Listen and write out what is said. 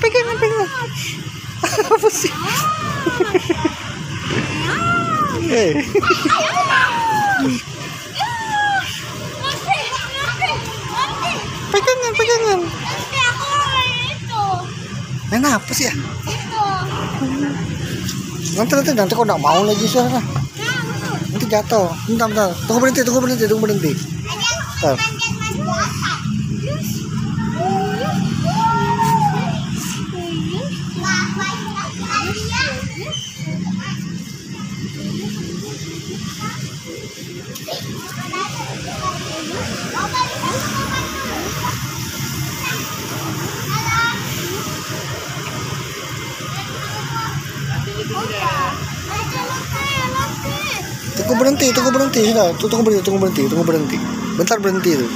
pegangan. Apa sih? Pegangan. Nanti aku main itu. Main apa sih ya? Itu. Nanti kok nggak mau lagi sih. Nanti jatuh. Bentar. Tunggu berhenti. Bentar. Tunggu berhenti. Sudah. Tunggu berhenti. Bentar berhenti tuh.